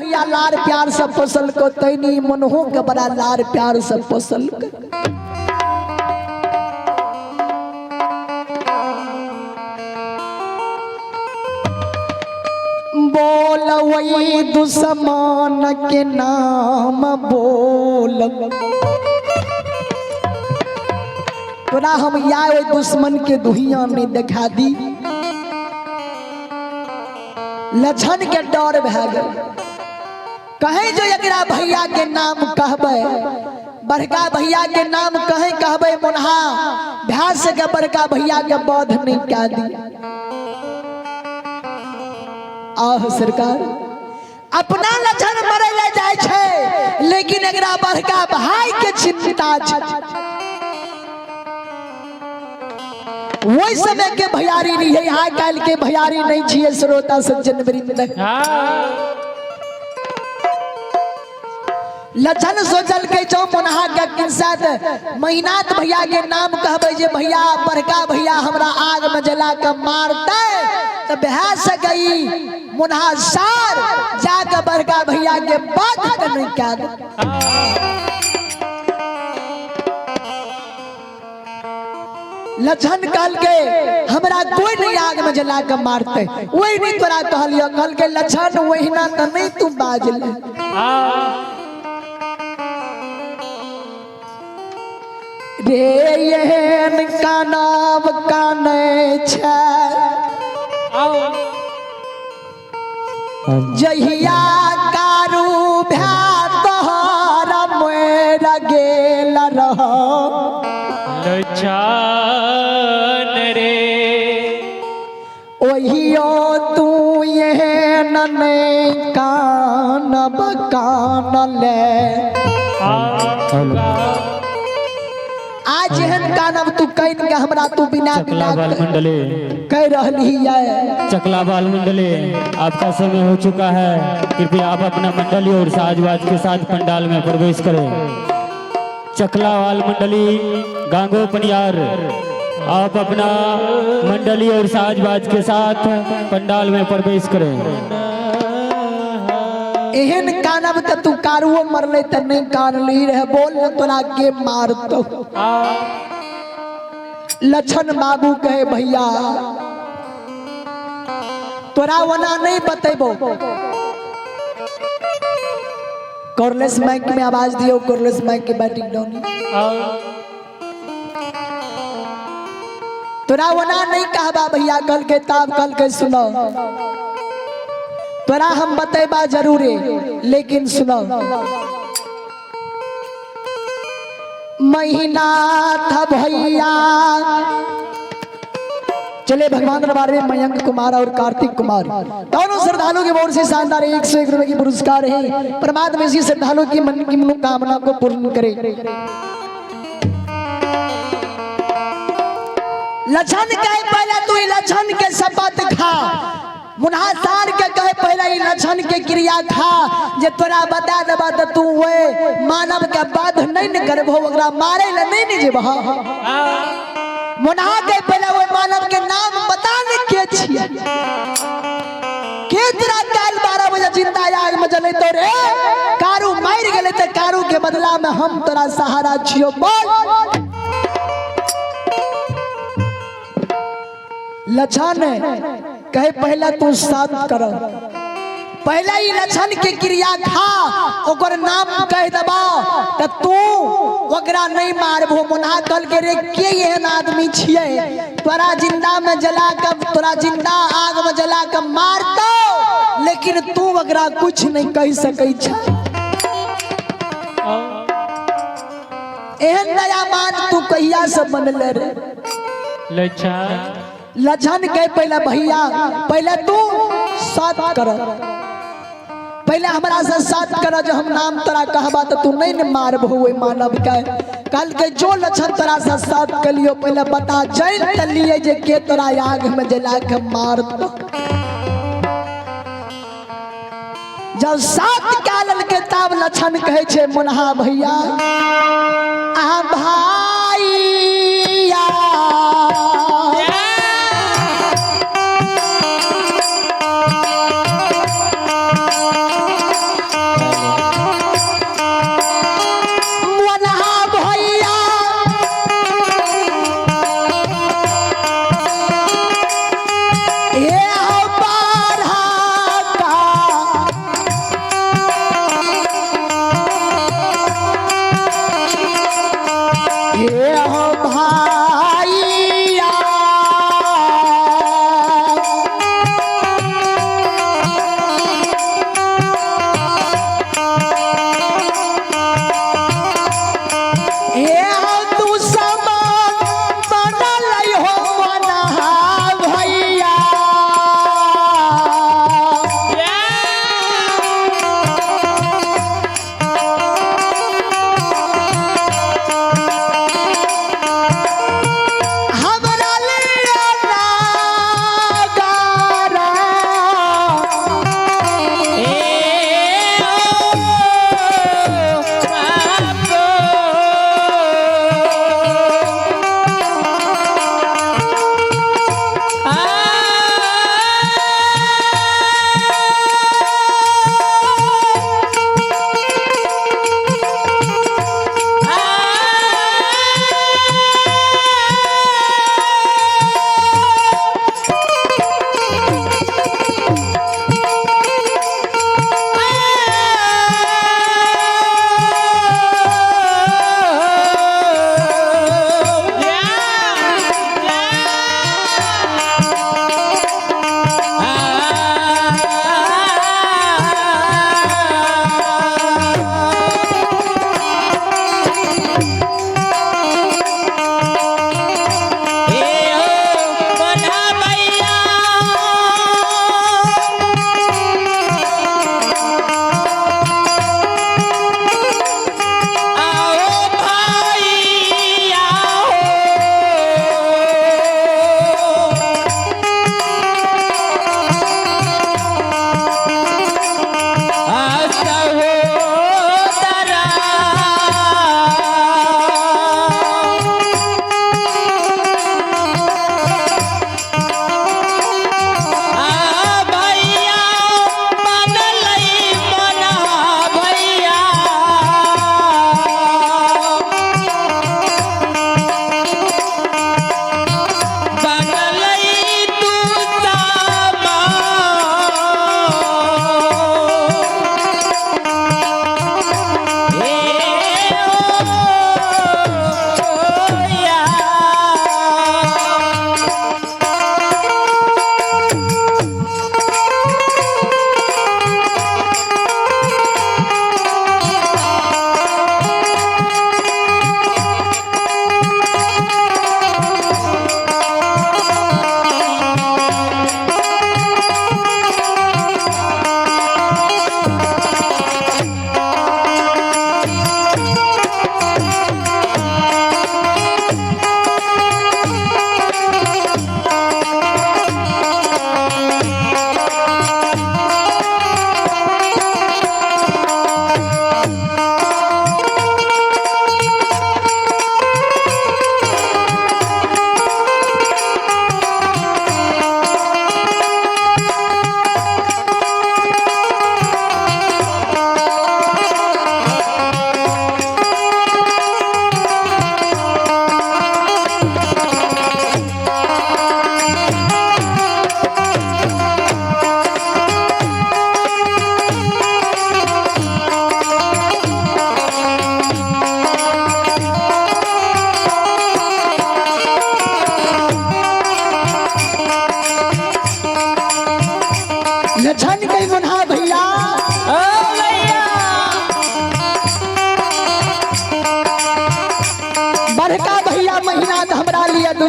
भैया लार प्यार से पोसल को तैनी मनहो के बड़ा लार प्यार से पोसल को। बोल वही दुश्मन के नाम बोल, तोरा हम या दुश्मन के दुहिया में दिखा दी। लछन के डर भै गल, कहे जो एकरा भैया के नाम कहबे, बड़का भैया के नाम कहे कहबे मुन्हा भैंस के बड़का भैया के बध नहीं क्या दी। आह सरकार अपना लछन मरे ले जाए छे, लेकिन एकरा बड़का भाई के चिंता छे। वही समय के भैयारी नहीं है, आज कल के भैयारी नहीं छिए श्रोता सज्जन वृंद। लछन सोचल के जो मुन्हा के किस्सा महीनात भैया के नाम कहबे जे भैया बड़का भैया हमरा आग में जला के मारते, तो बह से गई मुन्हा सार जाकर बड़का भैया के बात नहीं क्या। लछन कहल के हमरा कोई नहीं आग में जला के मारते, वही नहीं तोरा कहलियो। कहल के लछन वही ना तो नहीं तू बाजल रे येहन का नाम काने छे जहिया कारू भै तोहर मोर गेल रहो। लछन रे ओहियो तू येहन नहीं कानब कान ले। आज एहन कानब तू कैन के हमरा तू बिना बिना कह रहली है। चकला बाल मंडली आपका समय हो चुका है, कृपया आप अपना मंडली और साजबाज के साथ पंडाल में प्रवेश करें। चकला बाल मंडली गांगो पनियार, आप अपना मंडली और साजबाज के साथ पंडाल में प्रवेश करें। एहन कानब त तू कारुओ मरले त नहीं कारली रहे, बोल न तोरा के मारतो। लछन बाबू कहे भैया तोरा वना नहीं बतेबो। कॉर्लेस माइक में आवाज दियो, कॉर्लेस माइक के बैटिंग डाउन। तोरा वना नहीं कहबा भैया, कल के ताब कल के सुनो, तोरा हम बतेबा जरूर है, लेकिन सुनो। महीना था भैया चले भगवान दरबार में मयंक कुमार और कार्तिक कुमार दोनों श्रद्धालु की ओर से शानदार 101 रुपए की पुरस्कार है। परमात्मा इसी श्रद्धालु की मन की मनोकामना को पूर्ण करे। लछन कहे पहले तू लछन के शपथ खा, मुन्हा सार के कहे पहले ही लछन के क्रिया खा, जे तोरा बता देबा त तू वे मानव के बाध नहीं न करबो, ओकरा मारे ल नहीं न जेबह। मुन्हा के पहले वो मानव के नाम बता न के छिए, के तेरा काल 12 बजे जिंदा आग में जले तो रे कारू मार गेले त कारू के बदला में हम तोरा सहारा छियो। बोल लछन कहे पहला तू साथ कर, पहला ही लछन के क्रिया खा, ओकर नाम कह दबा त तू ओकरा नहीं मारबो। मुन्हा कल के रे के एहन आदमी छिए तोरा जिंदा में जला के, तोरा जिंदा आग में जला के मारतो, लेकिन तू ओकरा कुछ नहीं कह सकै छ। एहन नया मान तू कहिया से बनले रे लछन के पहले भैया पहले तू साथ कर, पहले हमरा से साथ कर, जो हम नाम तोरा कहबा तो तू नहीं न मारबो मानव के। कल के जो लछन तोरा से साथ कलियो पहले बता जैन तलिए जे के तोरा आग में जला के मारतो। जब साथ कालल के ताब लछन कहे छे मुन्हा भैया आ भाईया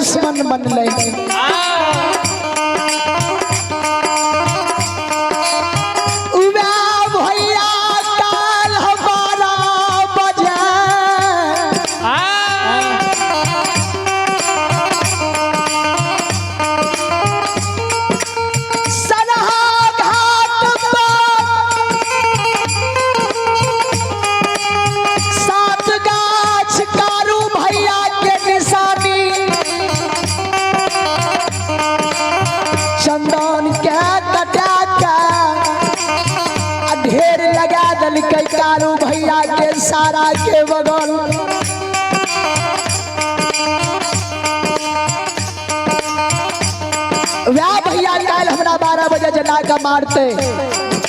दुश्मन बनले। भैया काल हमारा बजे ढेर लगा दल के कारू भैया के सारा के बगल। भैया काल हमरा 12 बजे जना का मारते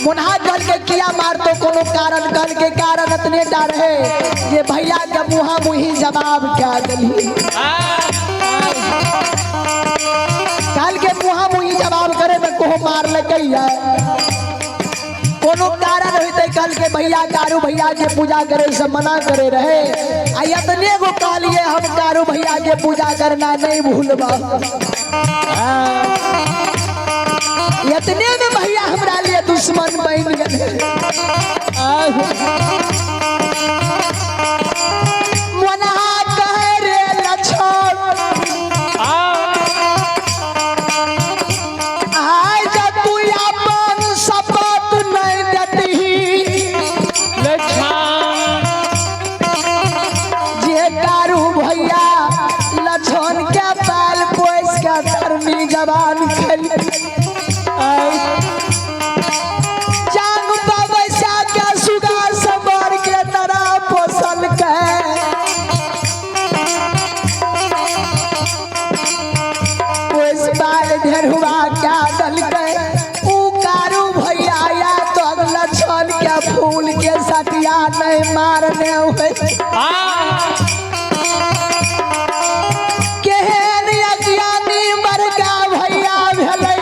मुन्हा गल के किया मारतो कोनो कारण गल के कारण इतने डर है ये भैया के मुहा मुही जवाब क्या दली काल के मुहा मुही जवाब करे में को मार लगे कोनो कारण होते कल के भैया कारू भैया के पूजा करे से मना करे रहे इतने गो कालिए हम कारू भैया के पूजा करना नहीं भूलबा। इतने में भैया हमरा लिए दुश्मन बन गए। मना कहे रे लक्षण आज तू अपन शपथ नहीं देती जे कारू भैया लक्षण के पाल पोस के धर्मी जवान खेल जान बबैसा के सुगा सबर के तरह पोसल के पोस बाल ढेर हुआ क्या दल के ऊ कारू भैया या तो अगला छल के फूल के सटिया नहीं मारने हुए केहन अज्ञानी बड़का भैया भेलै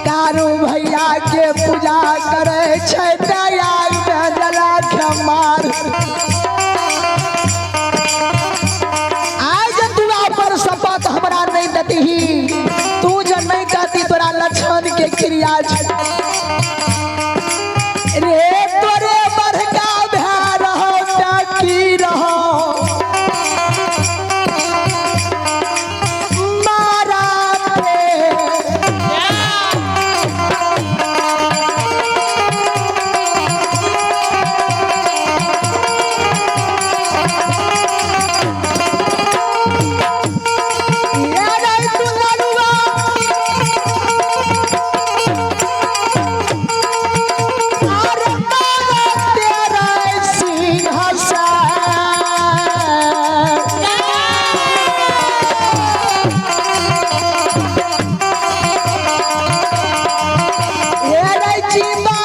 कारू भैया के पूजा करे छै त्याग में जला के मार। आज तू पर शपथ हमरा नहीं देती तू जो नहीं कहती तोरा लक्षण के क्रिया रे तोरे बड़का भै रहो की रहो जीवा